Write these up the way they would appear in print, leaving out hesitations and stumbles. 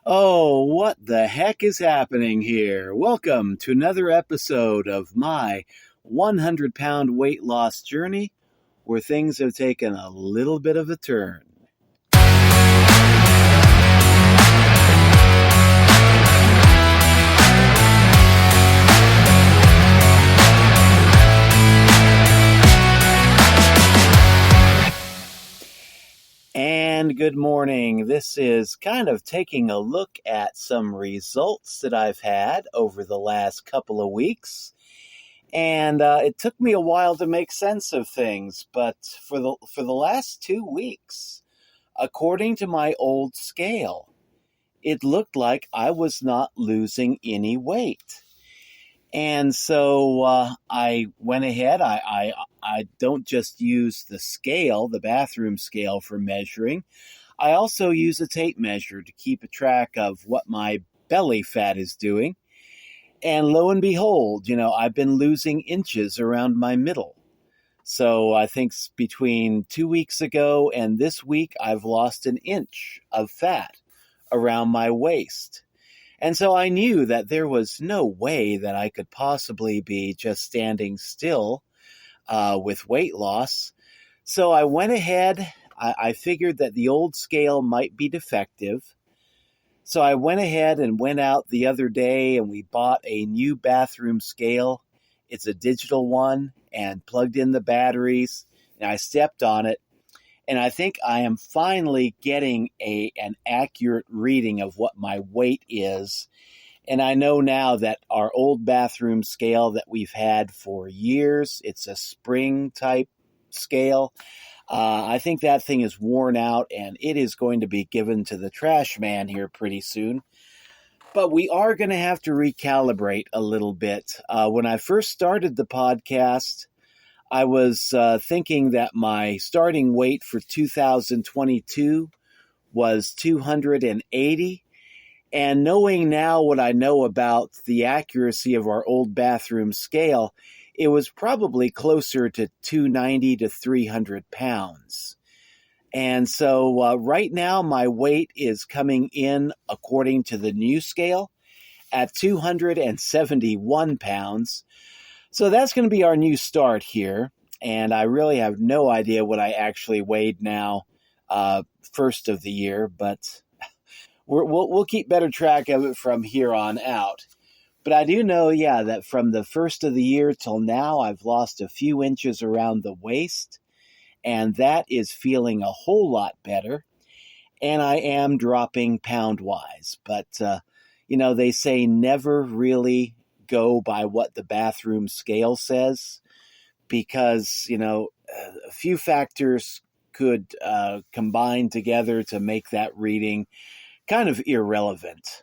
Oh, what the heck is happening here? Welcome to another episode of my 100-pound weight loss journey where things have taken a little bit of a turn. And good morning. This is kind of taking a look at some results that I've had over the last couple of weeks. And it took me a while to make sense of things, but for the last 2 weeks, according to my old scale, it looked like I was not losing any weight. And so I went ahead. I don't just use the scale, the bathroom scale for measuring. I also use a tape measure to keep a track of what my belly fat is doing. And lo and behold, I've been losing inches around my middle. So I think between 2 weeks ago and this week, I've lost an inch of fat around my waist. And so I knew that there was no way that I could possibly be just standing still with weight loss. So I went ahead. I figured that the old scale might be defective. So I went ahead and went out the other day and we bought a new bathroom scale. It's a digital one and plugged in the batteries. And I stepped on it. And I think I am finally getting an accurate reading of what my weight is. And I know now that our old bathroom scale that we've had for years, it's a spring type scale. I think that thing is worn out and it is going to be given to the trash man here pretty soon. But we are going to have to recalibrate a little bit. When I first started the podcast, I was thinking that my starting weight for 2022 was 280. And knowing now what I know about the accuracy of our old bathroom scale, it was probably closer to 290 to 300 pounds. And so right now my weight is coming in according to the new scale at 271 pounds. So that's going to be our new start here, and I really have no idea what I actually weighed now, first of the year, but we'll keep better track of it from here on out. But I do know, that from the first of the year till now, I've lost a few inches around the waist, and that is feeling a whole lot better, and I am dropping pound-wise. But, they say never really go by what the bathroom scale says because, a few factors could combine together to make that reading kind of irrelevant.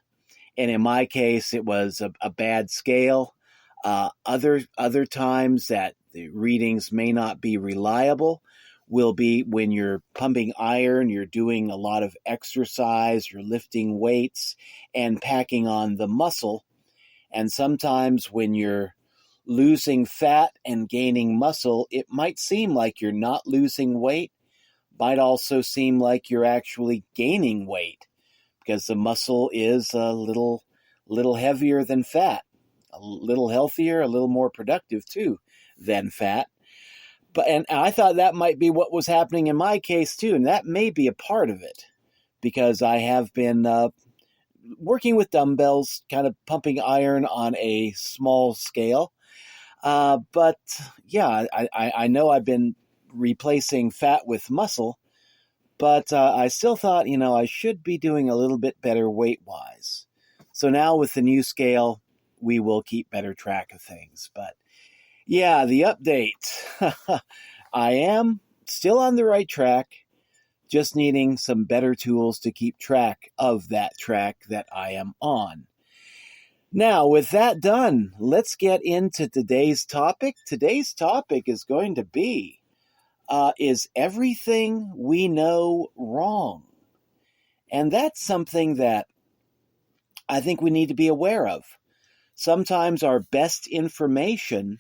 And in my case, it was a bad scale. Other times that the readings may not be reliable will be when you're pumping iron, you're doing a lot of exercise, you're lifting weights and packing on the muscle. And sometimes when you're losing fat and gaining muscle, it might seem like you're not losing weight, might also seem like you're actually gaining weight because the muscle is a little heavier than fat, a little healthier, a little more productive too than fat. And I thought that might be what was happening in my case too, and that may be a part of it because I have been working with dumbbells, kind of pumping iron on a small scale. But I know I've been replacing fat with muscle, but I still thought, I should be doing a little bit better weight-wise. So now with the new scale, we will keep better track of things. But the update. I am still on the right track. Just needing some better tools to keep track of that track that I am on. Now, with that done, let's get into today's topic. Today's topic is going to be, is everything we know wrong? And that's something that I think we need to be aware of. Sometimes our best information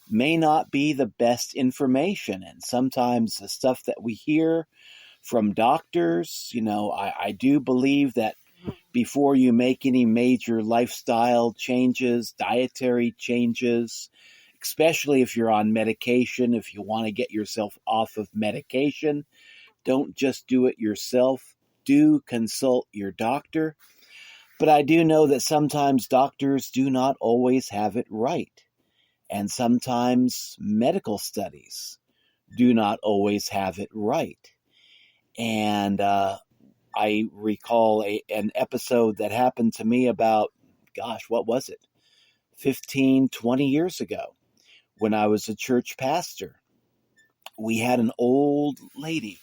may not be the best information, and sometimes the stuff that we hear from doctors. I do believe that before you make any major lifestyle changes, dietary changes, especially if you're on medication, if you want to get yourself off of medication, don't just do it yourself. Do consult your doctor. But I do know that sometimes doctors do not always have it right. And sometimes medical studies do not always have it right. And I recall an episode that happened to me about, what was it? 15, 20 years ago when I was a church pastor. We had an old lady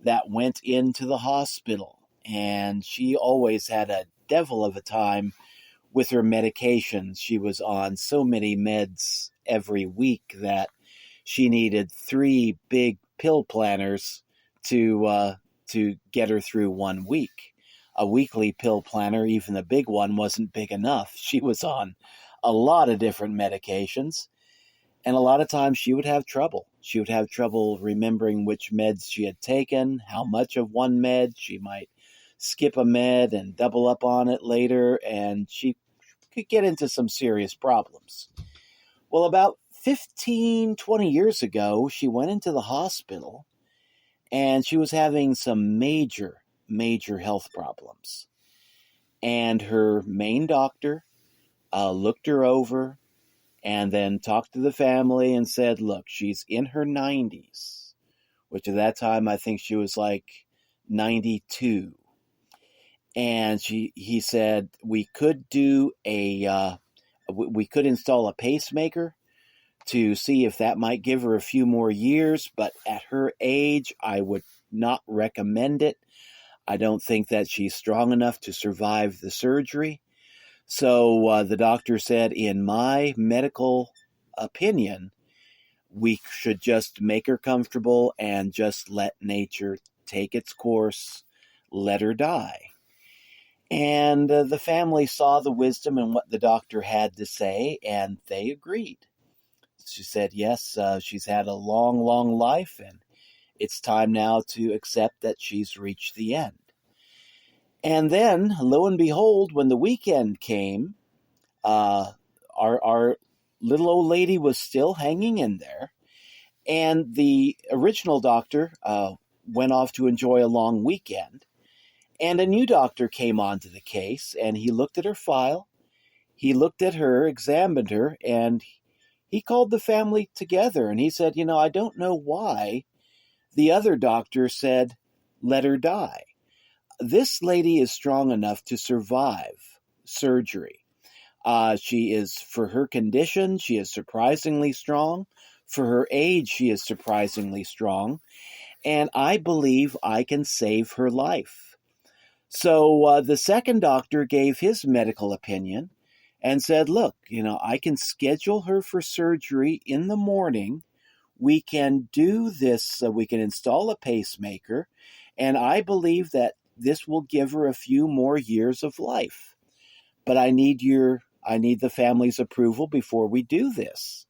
that went into the hospital, and she always had a devil of a time with her medications. She was on so many meds every week that she needed 3 big pill planners to get her through 1 week. A weekly pill planner, even the big one, wasn't big enough. She was on a lot of different medications, and a lot of times she would have trouble. She would have trouble remembering which meds she had taken, how much of one med. She might skip a med and double up on it later, and she could get into some serious problems. Well, about 15, 20 years ago, she went into the hospital, and she was having some major, major health problems. And her main doctor looked her over and then talked to the family and said, look, she's in her 90s, which at that time I think she was like 92. And he said we could we could install a pacemaker to see if that might give her a few more years, but at her age, I would not recommend it. I don't think that she's strong enough to survive the surgery. So the doctor said, in my medical opinion, we should just make her comfortable and just let nature take its course, let her die. And the family saw the wisdom in what the doctor had to say, and they agreed. She said, yes, she's had a long, long life, and it's time now to accept that she's reached the end. And then, lo and behold, when the weekend came, our little old lady was still hanging in there, and the original doctor went off to enjoy a long weekend, and a new doctor came onto the case, and he looked at her file, he looked at her, examined her, and he called the family together, and he said, I don't know why the other doctor said, let her die. This lady is strong enough to survive surgery. She is, for her condition, she is surprisingly strong. For her age, she is surprisingly strong. And I believe I can save her life. So the second doctor gave his medical opinion and said, look, I can schedule her for surgery in the morning. We can do this. We can install a pacemaker. And I believe that this will give her a few more years of life. But I need the family's approval before we do this.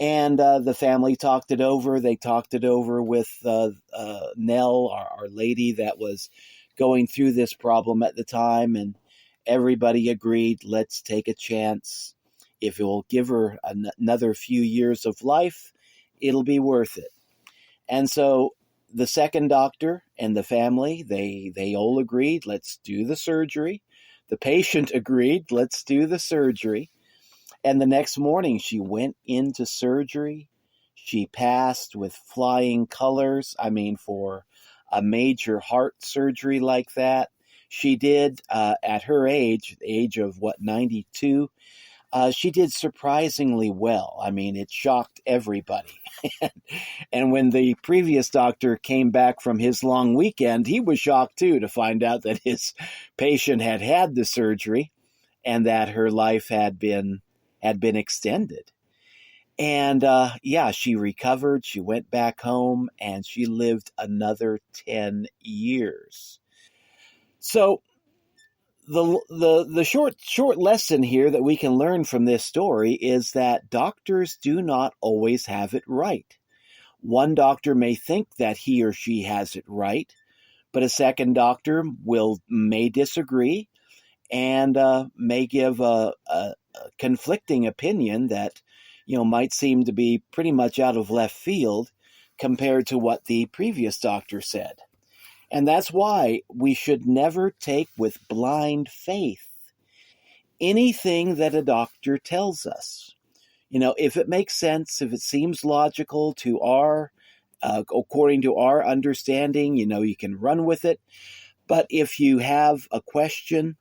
And the family talked it over. They talked it over with Nell, our lady that was going through this problem at the time. And everybody agreed, let's take a chance. If it will give her another few years of life, it'll be worth it. And so the second doctor and the family, they all agreed, let's do the surgery. The patient agreed, let's do the surgery. And the next morning, she went into surgery. She passed with flying colors. For a major heart surgery like that, she did, at her age, the age of 92, she did surprisingly well. It shocked everybody. And when the previous doctor came back from his long weekend, he was shocked too to find out that his patient had the surgery and that her life had been extended. And she recovered. She went back home and she lived another 10 years. So the short lesson here that we can learn from this story is that doctors do not always have it right. One doctor may think that he or she has it right, but a second doctor may disagree and may give a conflicting opinion that might seem to be pretty much out of left field compared to what the previous doctor said. And that's why we should never take with blind faith anything that a doctor tells us. If it makes sense, if it seems logical to according to our understanding, you can run with it. But if you have a question,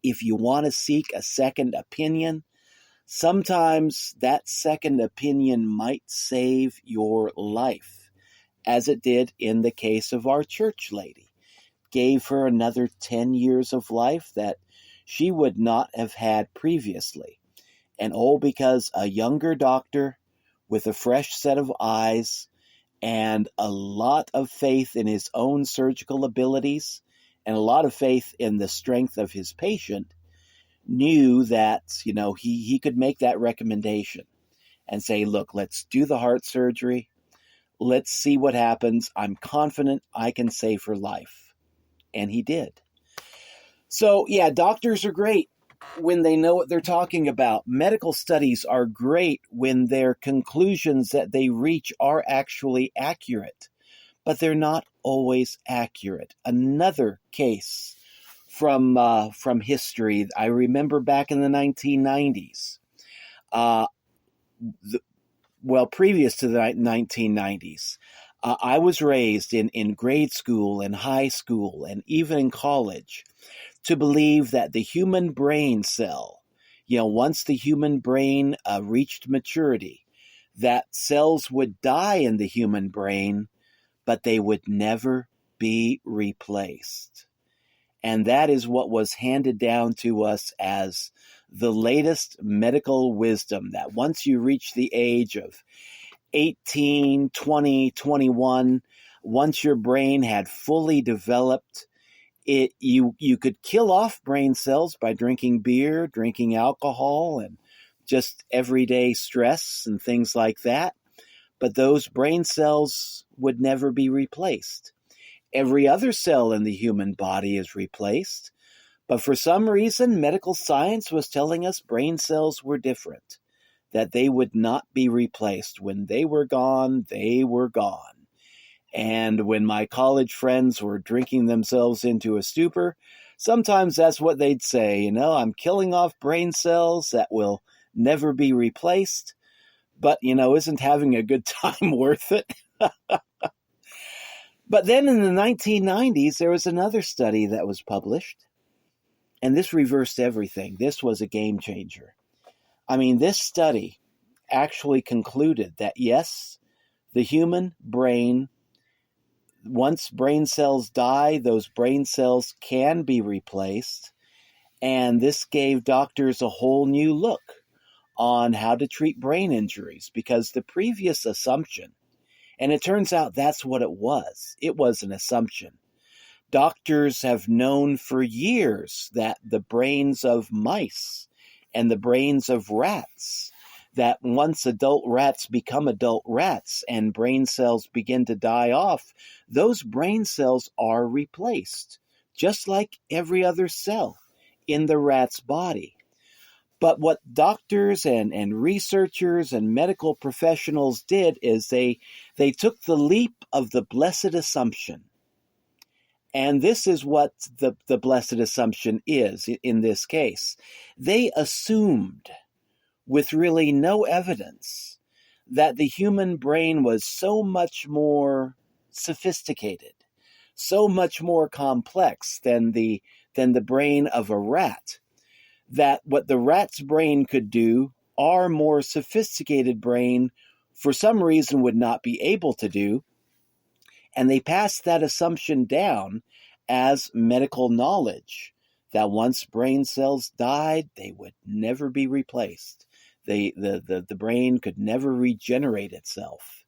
if you want to seek a second opinion, sometimes that second opinion might save your life, as it did in the case of our church lady. Gave her another 10 years of life that she would not have had previously. And all because a younger doctor with a fresh set of eyes and a lot of faith in his own surgical abilities and a lot of faith in the strength of his patient knew that, he could make that recommendation and say, look, let's do the heart surgery. Let's see what happens. I'm confident I can save her life. And he did. So, yeah, doctors are great when they know what they're talking about. Medical studies are great when their conclusions that they reach are actually accurate, but they're not always accurate. Another case from history, I remember back in the 1990s, previous to the 1990s, I was raised in grade school and high school and even in college to believe that the human brain cell, once the human brain reached maturity, that cells would die in the human brain, but they would never be replaced. And that is what was handed down to us as the latest medical wisdom, that once you reach the age of 18, 20, 21, once your brain had fully developed, you could kill off brain cells by drinking beer, drinking alcohol, and just everyday stress and things like that. But those brain cells would never be replaced. Every other cell in the human body is replaced. But for some reason, medical science was telling us brain cells were different, that they would not be replaced. When they were gone, they were gone. And when my college friends were drinking themselves into a stupor, sometimes that's what they'd say, I'm killing off brain cells that will never be replaced, but, isn't having a good time worth it? But then in the 1990s, there was another study that was published, and this reversed everything. This was a game changer. This study actually concluded that, yes, the human brain, once brain cells die, those brain cells can be replaced. And this gave doctors a whole new look on how to treat brain injuries, because the previous assumption, and it turns out that's what it was an assumption. Doctors have known for years that the brains of mice and the brains of rats, that once adult rats become adult rats and brain cells begin to die off, those brain cells are replaced, just like every other cell in the rat's body. But what doctors and researchers and medical professionals did is they took the leap of the blessed assumption. And this is what the blessed assumption is in this case. They assumed, with really no evidence, that the human brain was so much more sophisticated, so much more complex than the brain of a rat, that what the rat's brain could do, our more sophisticated brain, for some reason, would not be able to do. And they passed that assumption down as medical knowledge, that once brain cells died, they would never be replaced. The brain could never regenerate itself.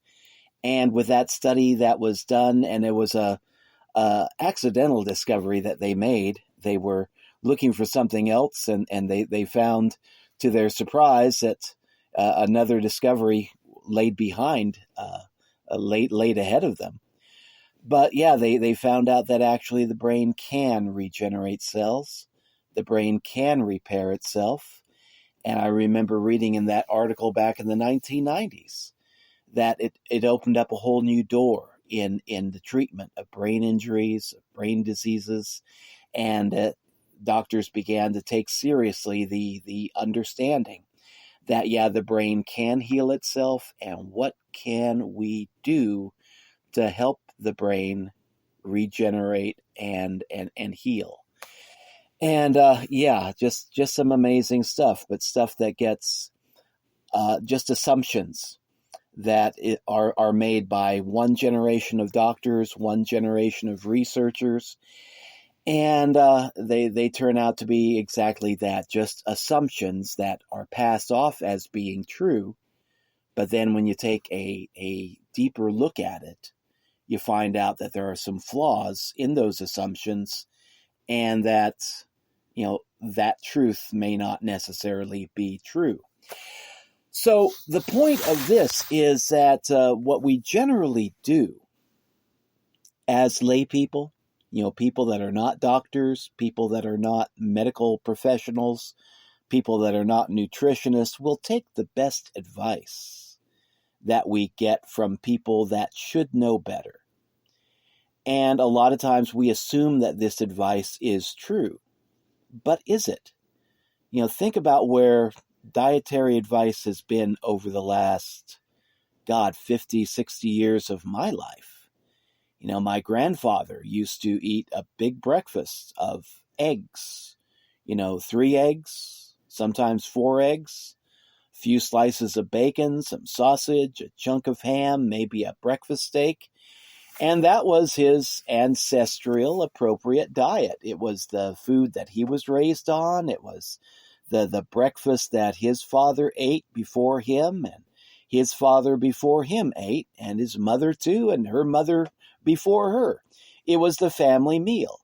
And with that study that was done, and it was a accidental discovery that they made, they were looking for something else, and they found, to their surprise, that another discovery laid behind late ahead of them. But yeah, they found out that actually the brain can regenerate cells. The brain can repair itself. And I remember reading in that article back in the 1990s that it opened up a whole new door in the treatment of brain injuries, brain diseases, and doctors began to take seriously the understanding that, yeah, the brain can heal itself, and what can we do to help the brain regenerate and heal. And yeah, just some amazing stuff, but stuff that gets just assumptions that are made by one generation of doctors, one generation of researchers, and they turn out to be exactly that, just assumptions that are passed off as being true. But then when you take a deeper look at it, you find out that there are some flaws in those assumptions, and that, that truth may not necessarily be true. So the point of this is that what we generally do as lay people, people that are not doctors, people that are not medical professionals, people that are not nutritionists, will take the best advice that we get from people that should know better. And a lot of times we assume that this advice is true. But is it? Think about where dietary advice has been over the last, 50, 60 years of my life. My grandfather used to eat a big breakfast of eggs, 3 eggs, sometimes 4 eggs, a few slices of bacon, some sausage, a chunk of ham, maybe a breakfast steak. And that was his ancestral appropriate diet. It was the food that he was raised on. It was the breakfast that his father ate before him, and his father before him ate, and his mother too, and her mother before her. It was the family meal.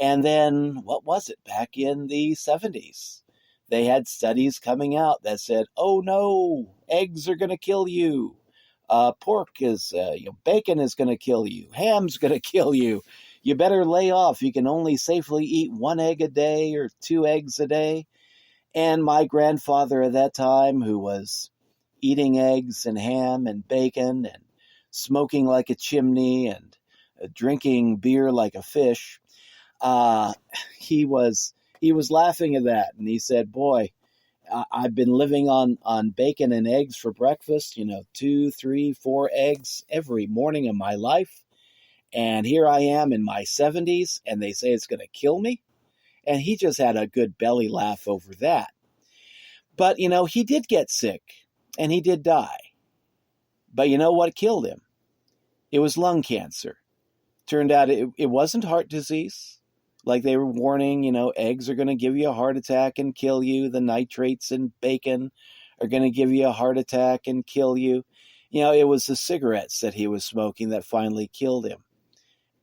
And then, what was it, back in the 70s? They had studies coming out that said, oh no, eggs are going to kill you. Pork is, bacon is going to kill you. Ham's going to kill you. You better lay off. You can only safely eat 1 egg a day or 2 eggs a day. And my grandfather at that time, who was eating eggs and ham and bacon and smoking like a chimney and drinking beer like a fish, he was laughing at that. And he said, boy, I've been living on bacon and eggs for breakfast, 2, 3, 4 eggs every morning of my life. And here I am in my 70s, and they say it's going to kill me. And he just had a good belly laugh over that. But, he did get sick, and he did die. But you know what killed him? It was lung cancer. Turned out it wasn't heart disease. Like they were warning, eggs are going to give you a heart attack and kill you. The nitrates in bacon are going to give you a heart attack and kill you. It was the cigarettes that he was smoking that finally killed him.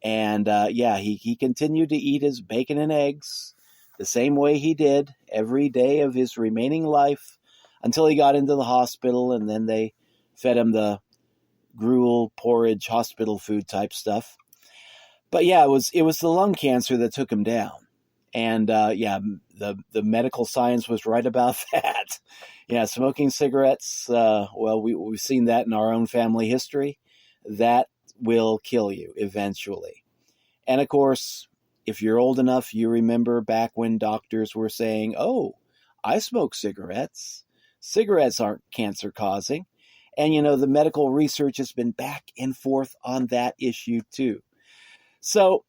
And he continued to eat his bacon and eggs the same way he did every day of his remaining life until he got into the hospital, and then they fed him the gruel, porridge, hospital food type stuff. But yeah, it was the lung cancer that took him down. And the medical science was right about that. Yeah, smoking cigarettes, we've seen that in our own family history. That will kill you eventually. And of course, if you're old enough, you remember back when doctors were saying, oh, I smoke cigarettes. Cigarettes aren't cancer causing. And, the medical research has been back and forth on that issue too. So,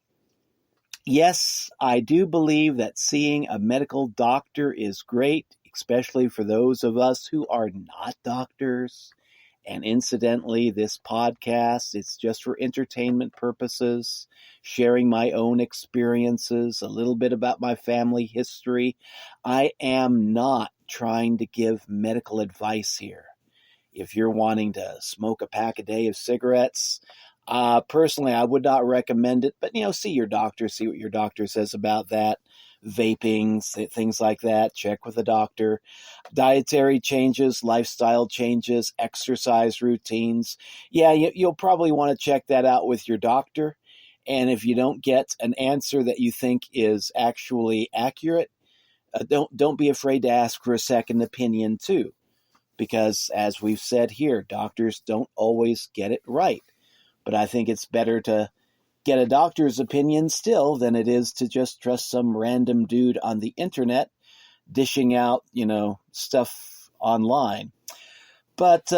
yes, I do believe that seeing a medical doctor is great, especially for those of us who are not doctors. And incidentally, this podcast, it's just for entertainment purposes, sharing my own experiences, a little bit about my family history. I am not trying to give medical advice here. If you're wanting to smoke a pack a day of cigarettes, Personally, I would not recommend it, but see your doctor, see what your doctor says about that. Vaping, things like that, check with a doctor. Dietary changes, lifestyle changes, exercise routines. Yeah, you'll probably want to check that out with your doctor. And if you don't get an answer that you think is actually accurate, don't be afraid to ask for a second opinion too, because as we've said here, doctors don't always get it right. But I think it's better to get a doctor's opinion still than it is to just trust some random dude on the internet dishing out, stuff online. But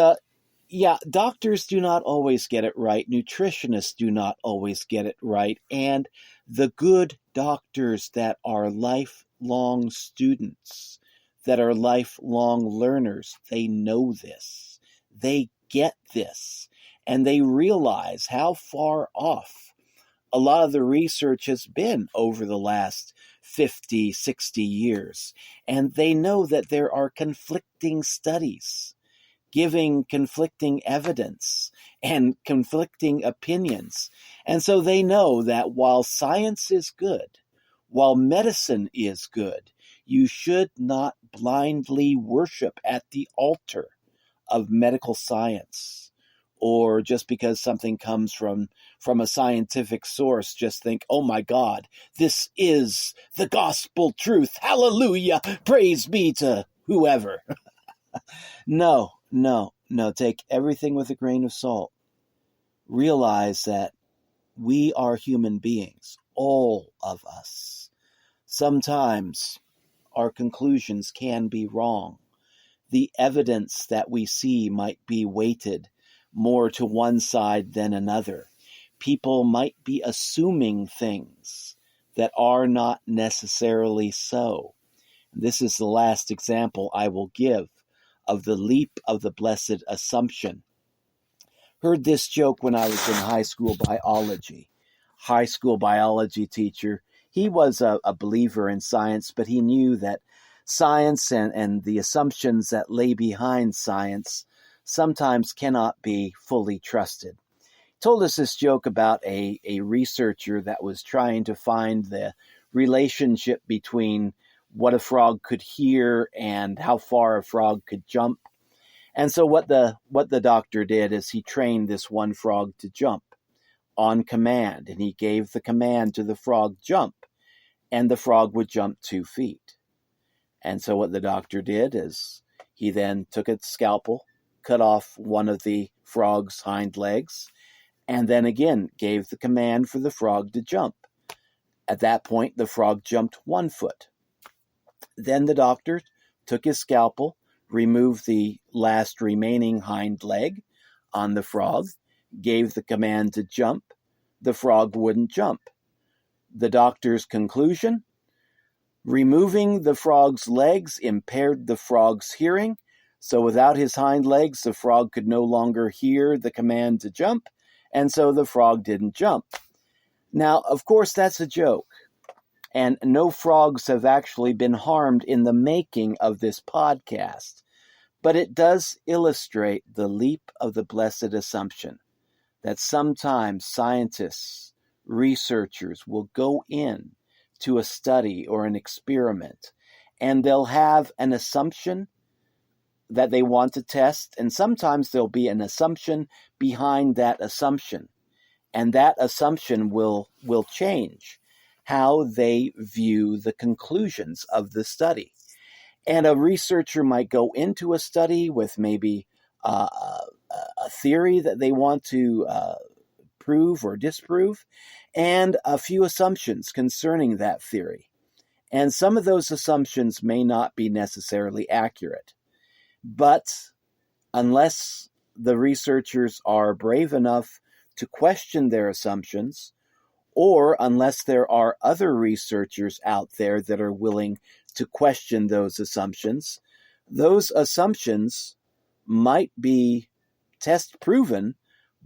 yeah, doctors do not always get it right. Nutritionists do not always get it right. And the good doctors that are lifelong students, that are lifelong learners, they know this. They get this. And they realize how far off a lot of the research has been over the last 50, 60 years. And they know that there are conflicting studies giving conflicting evidence and conflicting opinions. And so they know that while science is good, while medicine is good, you should not blindly worship at the altar of medical science. Or just because something comes from a scientific source, just think, oh my God, this is the gospel truth. Hallelujah. Praise be to whoever. No. Take everything with a grain of salt. Realize that we are human beings, all of us. Sometimes our conclusions can be wrong. The evidence that we see might be weighted more to one side than another. People might be assuming things that are not necessarily so. This is the last example I will give of the leap of the blessed assumption. Heard this joke when I was in high school biology. High school biology teacher, he was a believer in science, but he knew that science and the assumptions that lay behind science sometimes cannot be fully trusted. Told us this joke about a researcher that was trying to find the relationship between what a frog could hear and how far a frog could jump. And so what the doctor did is he trained this one frog to jump on command, and he gave the command to the frog, jump, and the frog would jump 2 feet. And so what the doctor did is he then took a scalpel, cut off one of the frog's hind legs, and then again gave the command for the frog to jump. At that point, the frog jumped 1 foot. Then the doctor took his scalpel, removed the last remaining hind leg on the frog, gave the command to jump. The frog wouldn't jump. The doctor's conclusion: removing the frog's legs impaired the frog's hearing, so without his hind legs, the frog could no longer hear the command to jump, and so the frog didn't jump. Now, of course, that's a joke. And no frogs have actually been harmed in the making of this podcast. But it does illustrate the leap of the blessed assumption that sometimes scientists, researchers will go in to a study or an experiment, and they'll have an assumption that they want to test, and sometimes there'll be an assumption behind that assumption. And that assumption will change how they view the conclusions of the study. And a researcher might go into a study with maybe a theory that they want to prove or disprove, and a few assumptions concerning that theory. And some of those assumptions may not be necessarily accurate. But unless the researchers are brave enough to question their assumptions, or unless there are other researchers out there that are willing to question those assumptions might be test proven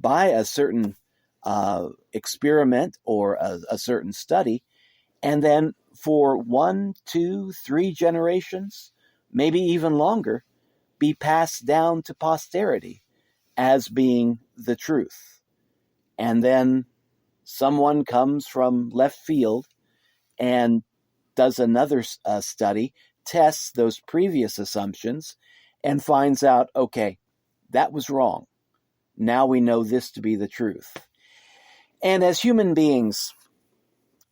by a certain experiment or a certain study, and then for 1, 2, 3 generations, maybe even longer, be passed down to posterity as being the truth. And then someone comes from left field and does another study, tests those previous assumptions, and finds out, okay, that was wrong. Now we know this to be the truth. And as human beings,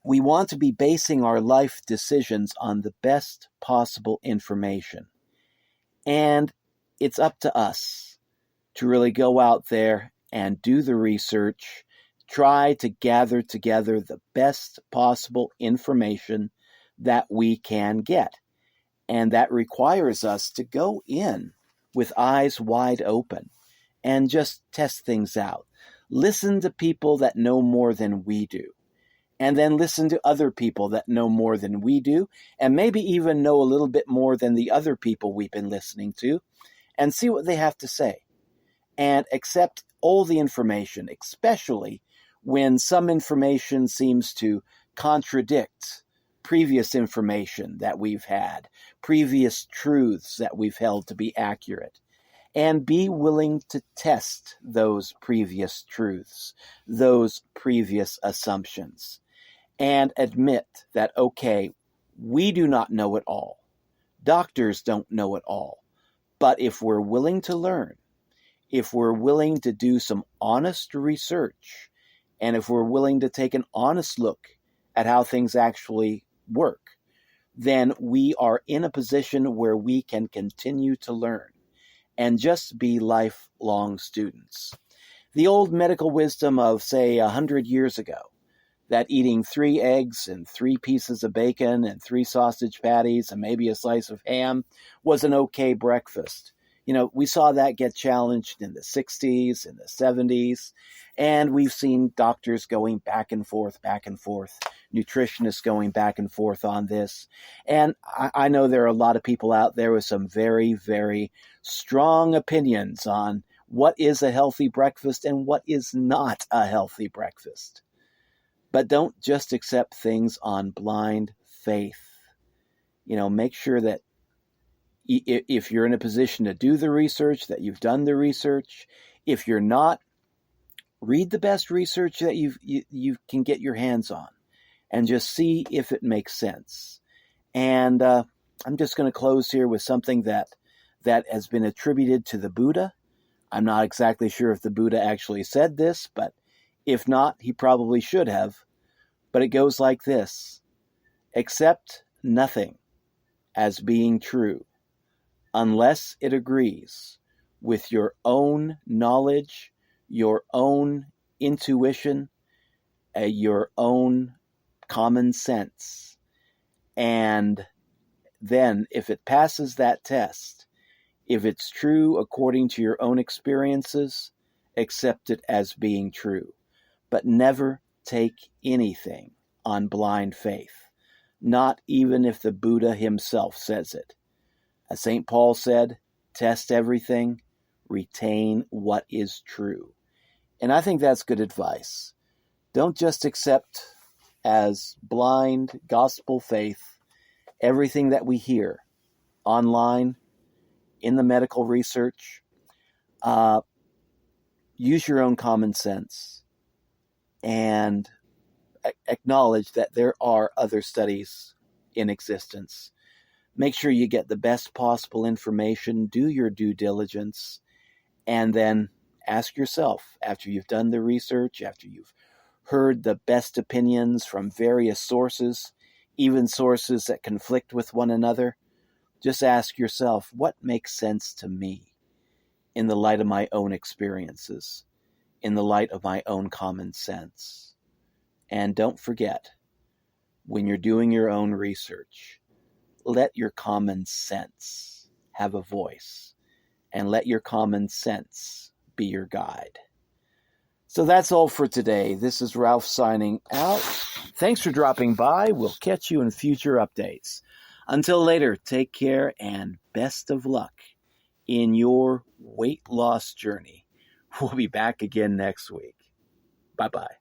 we want to be basing our life decisions on the best possible information. And it's up to us to really go out there and do the research, try to gather together the best possible information that we can get. And that requires us to go in with eyes wide open and just test things out. Listen to people that know more than we do. And then listen to other people that know more than we do, and maybe even know a little bit more than the other people we've been listening to, and see what they have to say. And accept all the information, especially when some information seems to contradict previous information that we've had, previous truths that we've held to be accurate. And be willing to test those previous truths, those previous assumptions, and admit that, okay, we do not know it all. Doctors don't know it all. But if we're willing to learn, if we're willing to do some honest research, and if we're willing to take an honest look at how things actually work, then we are in a position where we can continue to learn and just be lifelong students. The old medical wisdom of, say, 100 years ago, that eating 3 eggs and 3 pieces of bacon and 3 sausage patties and maybe a slice of ham was an okay breakfast. We saw that get challenged in the 60s, in the 70s, and we've seen doctors going back and forth, nutritionists going back and forth on this. And I know there are a lot of people out there with some very, very strong opinions on what is a healthy breakfast and what is not a healthy breakfast. But don't just accept things on blind faith. Make sure that if you're in a position to do the research, that you've done the research. If you're not, read the best research that you can get your hands on and just see if it makes sense. And I'm just going to close here with something that has been attributed to the Buddha. I'm not exactly sure if the Buddha actually said this, but if not, he probably should have. But it goes like this: accept nothing as being true unless it agrees with your own knowledge, your own intuition, your own common sense. And then if it passes that test, if it's true according to your own experiences, accept it as being true. But never take anything on blind faith, not even if the Buddha himself says it. As St. Paul said, test everything, retain what is true. And I think that's good advice. Don't just accept as blind gospel faith everything that we hear online, in the medical research. Use your own common sense and acknowledge that there are other studies in existence. Make sure you get the best possible information, do your due diligence, and then ask yourself, after you've done the research, after you've heard the best opinions from various sources, even sources that conflict with one another, just ask yourself, what makes sense to me in the light of my own experiences, in the light of my own common sense? And don't forget, when you're doing your own research, let your common sense have a voice, and let your common sense be your guide. So that's all for today. This is Ralph signing out. Thanks for dropping by. We'll catch you in future updates. Until later, take care and best of luck in your weight loss journey. We'll be back again next week. Bye-bye.